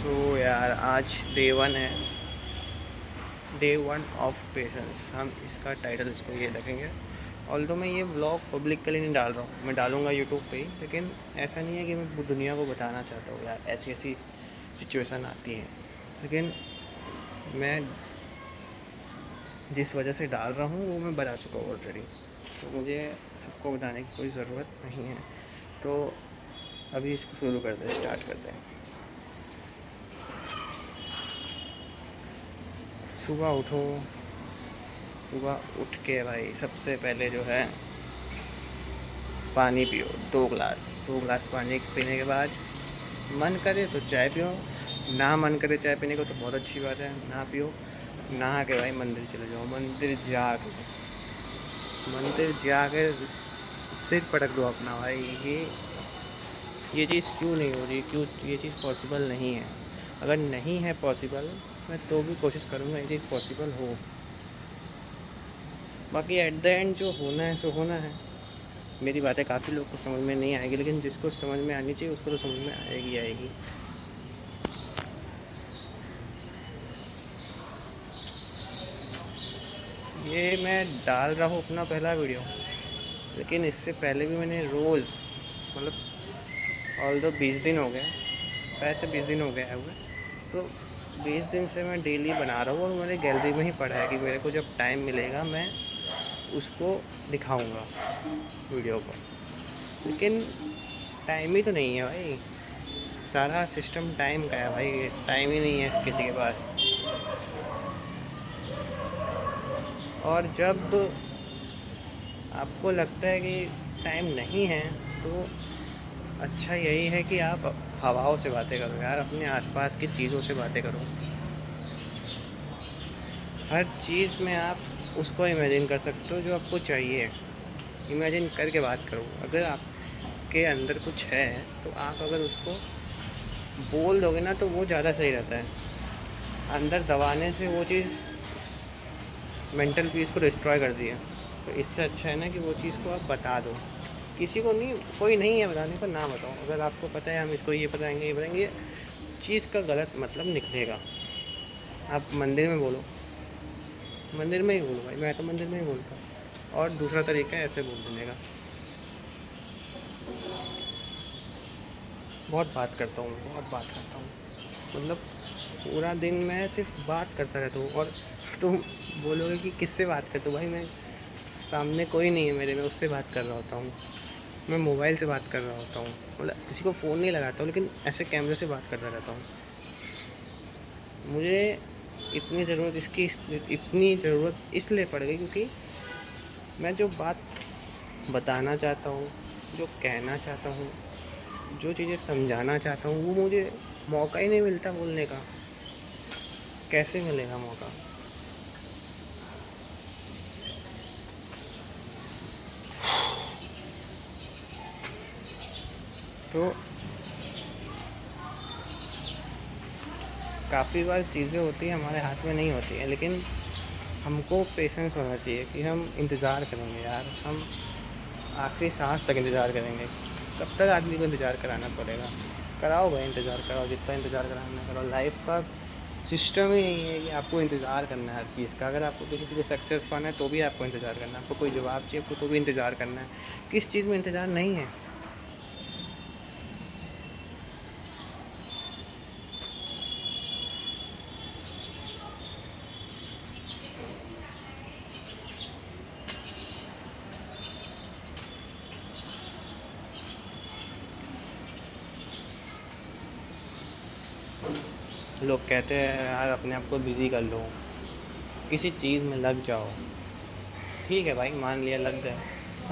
यार आज डे 1 है, डे 1 ऑफ पेशेंस। हम इसका टाइटल इसको ये रखेंगे। ऑल्दो मैं ये व्लॉग पब्लिक के लिए नहीं डाल रहा हूँ, मैं डालूँगा यूट्यूब पे ही, लेकिन ऐसा नहीं है कि मैं दुनिया को बताना चाहता हूँ यार ऐसी ऐसी सिचुएशन आती हैं। लेकिन मैं जिस वजह से डाल रहा हूँ वो मैं बता चुका हूँ ऑलरेडी, तो मुझे सबको बताने की कोई ज़रूरत नहीं है। तो अभी इसको शुरू करते हैं, स्टार्ट करते हैं। सुबह उठो, सुबह उठ के भाई सबसे पहले जो है पानी पियो। 2 गिलास पानी पीने के बाद मन करे तो चाय पियो, ना मन करे चाय पीने को तो बहुत अच्छी बात है, ना पियो। नहा के भाई मंदिर चले जाओ, मंदिर जा के सिर पटक दो अपना। भाई ये चीज़ क्यों नहीं हो रही, क्यों ये चीज़ पॉसिबल नहीं है? अगर नहीं है पॉसिबल, मैं तो भी कोशिश करूँगा ये चीज़ पॉसिबल हो। बाकी एट द एंड जो होना है सो होना है। मेरी बातें काफ़ी लोग को समझ में नहीं आएगी, लेकिन जिसको समझ में आनी चाहिए उसको तो समझ में आएगी। ये मैं डाल रहा हूँ अपना पहला वीडियो, लेकिन इससे पहले भी मैंने रोज़, मतलब ऑल्दो 20 दिन हो गए, शायद से 20 दिन हो गए हुए, तो 20 दिन से मैं डेली बना रहा हूँ। और मेरे गैलरी में ही पड़ा है कि मेरे को जब टाइम मिलेगा मैं उसको दिखाऊंगा वीडियो को, लेकिन टाइम ही तो नहीं है भाई। सारा सिस्टम टाइम का है भाई, टाइम ही नहीं है किसी के पास। और जब आपको लगता है कि टाइम नहीं है, तो अच्छा यही है कि आप हवाओं से बातें करो यार, अपने आसपास की चीज़ों से बातें करो। हर चीज़ में आप उसको इमेजिन कर सकते हो जो आपको चाहिए। इमेजिन करके बात करो। अगर आपके अंदर कुछ है तो आप अगर उसको बोल दोगे ना तो वो ज़्यादा सही रहता है। अंदर दबाने से वो चीज़ मेंटल पीस को डिस्ट्रॉय कर दी है। तो इससे अच्छा है ना कि वो चीज़ को आप बता दो। किसी को नहीं, कोई नहीं है बताने को, ना बताओ। अगर आपको पता है हम इसको ये बताएंगे, चीज़ का गलत मतलब निकलेगा। आप मंदिर में बोलो, मंदिर में ही बोलो भाई, मैं तो मंदिर में ही बोलता हूँ। और दूसरा तरीका है ऐसे बोल देने का। बहुत बात करता हूँ, मतलब पूरा दिन मैं सिर्फ बात करता रहता हूँ। और तुम बोलोगे कि किससे बात करते हो? भाई मैं सामने कोई नहीं है मेरे, मैं उससे बात कर रहा होता हूँ। मैं मोबाइल से बात कर रहा होता हूँ, मतलब किसी को फ़ोन नहीं लगाता हूँ, लेकिन ऐसे कैमरे से बात करता रहता हूँ। मुझे इतनी ज़रूरत इसलिए पड़ गई क्योंकि मैं जो बात बताना चाहता हूँ, जो कहना चाहता हूँ, जो चीज़ें समझाना चाहता हूँ, वो मुझे मौका ही नहीं मिलता बोलने का। कैसे मिलेगा मौका? तो काफ़ी बार चीज़ें होती हैं हमारे हाथ में नहीं होती हैं, लेकिन हमको पेशेंस होना चाहिए कि हम इंतज़ार करेंगे यार। हम आखिरी सांस तक इंतज़ार करेंगे। कब तक आदमी को इंतज़ार कराना पड़ेगा? कराओ भाई, इंतज़ार कराओ, जितना इंतज़ार कराना करो। लाइफ का सिस्टम ही यही है कि आपको इंतज़ार करना है हर चीज़ का। अगर आपको किसी चीज़ की सक्सेस पाना है तो भी आपको इंतज़ार करना है। आपको कोई जवाब चाहिए आपको तो भी इंतज़ार करना है। किस चीज़ में इंतज़ार नहीं है? लोग कहते हैं यार अपने आप को बिज़ी कर लो, किसी चीज़ में लग जाओ। ठीक है भाई, मान लिया लग गए,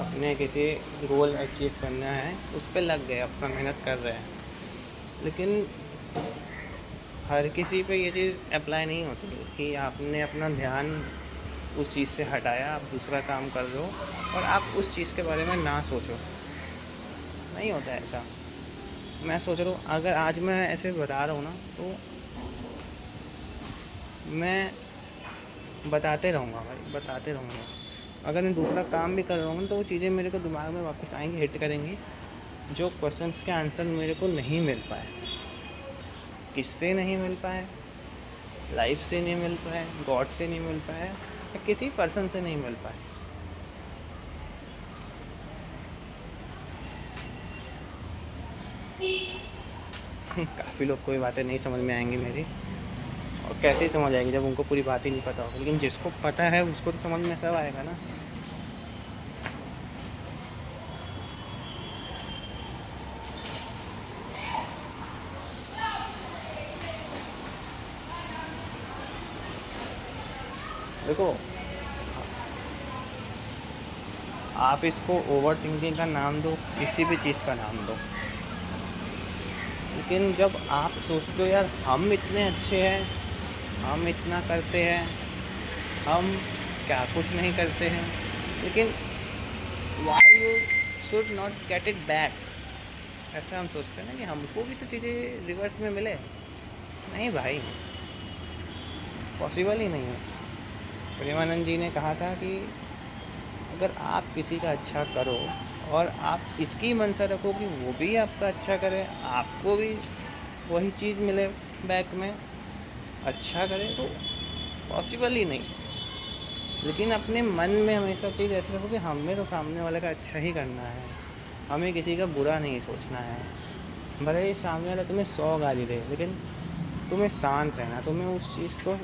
अपने किसी गोल अचीव करना है उस पर लग गए, अपना मेहनत कर रहे हैं, लेकिन हर किसी पे ये चीज़ अप्लाई नहीं होती कि आपने अपना ध्यान उस चीज़ से हटाया, आप दूसरा काम कर रहे हो और आप उस चीज़ के बारे में ना सोचो। नहीं होता ऐसा। मैं सोच रहा हूँ अगर आज मैं ऐसे बता रहा हूँ ना, तो मैं बताते रहूँगा भाई, बताते रहूँगा। अगर मैं दूसरा काम भी कर रहा हूँ तो वो चीज़ें मेरे को दिमाग में वापस आएंगी, हिट करेंगी, जो क्वेश्चंस के आंसर मेरे को नहीं मिल पाए। किससे नहीं मिल पाए, लाइफ से नहीं मिल पाए, गॉड से नहीं मिल पाए, या किसी पर्सन से नहीं मिल पाए। काफ़ी लोग को ये बातें नहीं समझ में आएंगी मेरी, और कैसे ही समझ आएगी जब उनको पूरी बात ही नहीं पता होगी, लेकिन जिसको पता है उसको तो समझ में सब आएगा ना। देखो, आप इसको ओवर थिंकिंग का नाम दो, किसी भी चीज़ का नाम दो, लेकिन जब आप सोचते हो यार हम इतने अच्छे हैं, हम इतना करते हैं, हम क्या कुछ नहीं करते हैं, लेकिन why you should not get it back, ऐसा हम सोचते हैं ना कि हमको भी तो चीज़ें रिवर्स में मिले। नहीं भाई, पॉसिबल ही नहीं है। प्रेमानंद जी ने कहा था कि अगर आप किसी का अच्छा करो और आप इसकी मंशा रखो कि वो भी आपका अच्छा करे, आपको भी वही चीज़ मिले बैक में, अच्छा करे, तो पॉसिबल ही नहीं। लेकिन अपने मन में हमेशा चीज़ ऐसी रखो कि हमें तो सामने वाले का अच्छा ही करना है, हमें किसी का बुरा नहीं सोचना है। भले ही सामने वाला तुम्हें 100 गाली दे, लेकिन तुम्हें शांत रहना, तुम्हें उस चीज़ को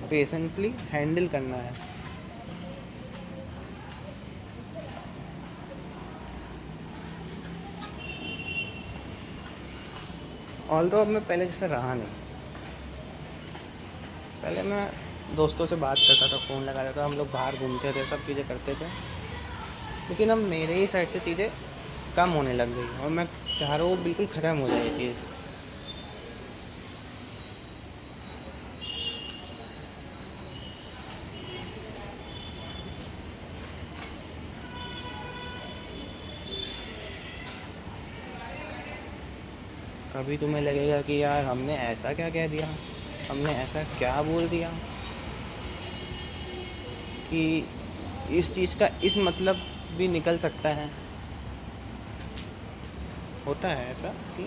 पेशेंटली हैंडल करना है। ऑल्दो अब मैं पहले जैसा रहा नहीं। पहले मैं दोस्तों से बात करता था, फ़ोन लगाता था, हम लोग बाहर घूमते थे, सब चीज़ें करते थे, लेकिन अब मेरे ही साइड से चीज़ें कम होने लग गई और मैं चाह रहा हूँ बिल्कुल ख़त्म हो जाए ये चीज़। कभी तुम्हें लगेगा कि यार हमने ऐसा क्या कह दिया, हमने ऐसा क्या बोल दिया कि इस चीज़ का इस मतलब भी निकल सकता है। होता है ऐसा कि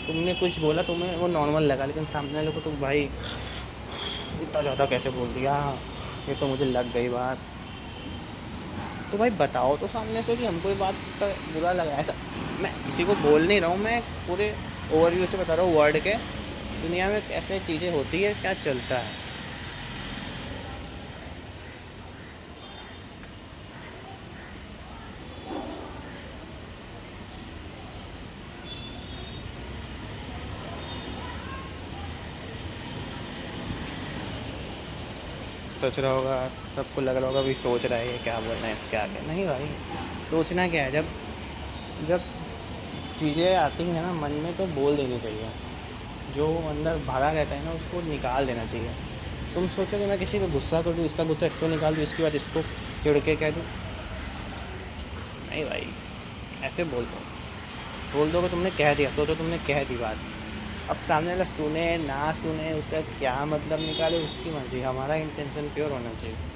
तुमने कुछ बोला, तुम्हें वो नॉर्मल लगा, लेकिन सामने वाले को तो भाई इतना ज़्यादा कैसे बोल दिया, ये तो मुझे लग गई बात। तो भाई बताओ तो सामने से कि हमको ये बात का बुरा लगा। ऐसा मैं किसी को बोल नहीं रहा हूँ, मैं पूरे ओवरव्यू से बता रहा हूँ वर्ल्ड के, दुनिया में कैसे चीज़ें होती है, क्या चलता है। सोच रहा होगा, सबको लग रहा होगा भी सोच रहा है ये क्या बोल रहे हैं इसके आगे। नहीं भाई, सोचना क्या है, जब जब चीज़ें आती हैं ना मन में तो बोल देनी चाहिए। जो अंदर भरा रहता है ना उसको निकाल देना चाहिए। तुम सोचो कि मैं किसी पे गुस्सा कर दूँ, इसका गुस्सा इसको निकाल दूँ, इसके बाद इसको चिढ़ के कह दूँ। नहीं भाई, ऐसे बोल दो कि तुमने कह दिया, सोचो तुमने कह दी बात, अब सामने वाला सुने ना सुने, उसका क्या मतलब निकाले, उसकी मर्जी। हमारा इंटेंशन प्योर होना चाहिए।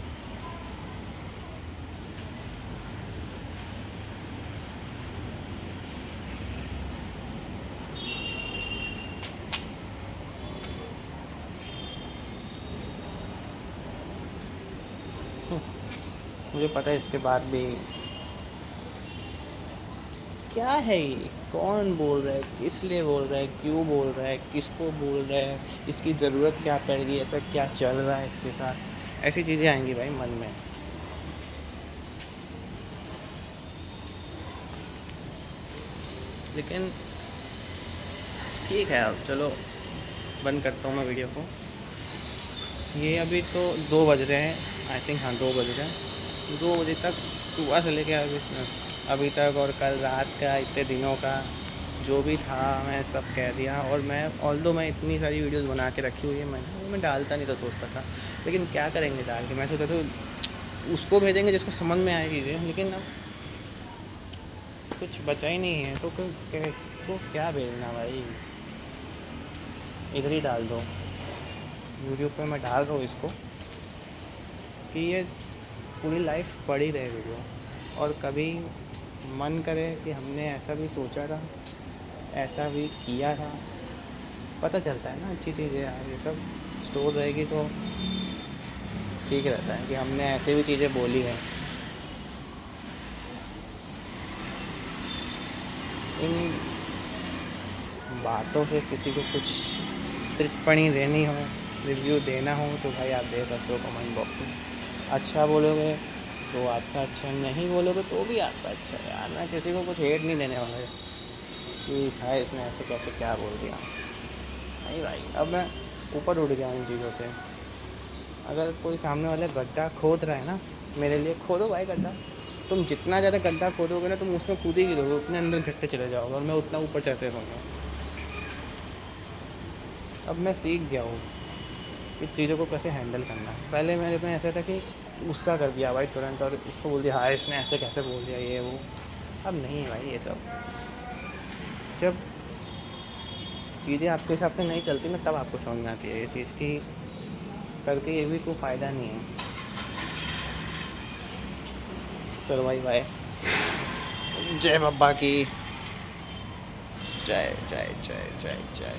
मुझे पता है इसके बाद भी क्या है ये, कौन बोल रहा है, किस लिए बोल रहा है, क्यों बोल रहा है, किसको बोल रहा है, इसकी ज़रूरत क्या पड़ गई, ऐसा क्या चल रहा है इसके साथ, ऐसी चीज़ें आएंगी भाई मन में। लेकिन ठीक है, अब चलो बंद करता हूँ मैं वीडियो को। ये अभी तो 2 बज रहे हैं, आई थिंक, हाँ 2 बज रहे हैं। 2 बजे तक, सुबह से लेके अभी तक और कल रात का, इतने दिनों का जो भी था मैं सब कह दिया। और मैं ऑल्दो मैं इतनी सारी वीडियोस बना के रखी हुई है, मैं डालता नहीं तो सोचता था, लेकिन क्या करेंगे डाल के। मैं सोचा तो उसको भेजेंगे जिसको समझ में आएगी चीज़ें, लेकिन अब कुछ बचा ही नहीं है तो इसको क्या भेजना भाई, इधर ही डाल दो। यूट्यूब पे मैं डाल रहा हूँ इसको कि ये पूरी लाइफ पड़ी रहे वीडियो, और कभी मन करे कि हमने ऐसा भी सोचा था, ऐसा भी किया था, पता चलता है ना अच्छी चीज़ें यार, ये सब स्टोर रहेगी तो ठीक रहता है कि हमने ऐसे भी चीज़ें बोली हैं। इन बातों से किसी को कुछ टिप्पणी देनी हो, रिव्यू देना हो तो भाई आप दे सकते हो कमेंट बॉक्स में। अच्छा बोलोगे तो आपका अच्छा, नहीं बोलोगे तो भी आपका अच्छा। यार मैं किसी को कुछ हेट नहीं देने वाला है कि हाय इसने ऐसे कैसे क्या बोल दिया। नहीं भाई, अब मैं ऊपर उठ गया हूँ इन चीज़ों से। अगर कोई सामने वाला गड्ढा खोद रहा है ना, मेरे लिए खोदो भाई गड्ढा। तुम जितना ज़्यादा गड्ढा खोदोगे ना, तुम उसमें खुद ही गिरोगे, उतने अंदर घटते चले जाओगे और मैं उतना ऊपर चढ़ते रहूँगा। अब मैं सीख गया हूँ कि चीज़ों को कैसे हैंडल करना है। पहले मेरे में ऐसा था कि गुस्सा कर दिया भाई तुरंत और उसको बोल दिया हाँ इसने ऐसे कैसे बोल दिया ये वो। अब नहीं भाई, ये सब जब चीज़ें आपके हिसाब से नहीं चलती ना, तब आपको समझ में आती है ये चीज़ की करके ये भी कोई फ़ायदा नहीं है। चलो भाई बाय। जय बाबा की जय जय जय जय जय।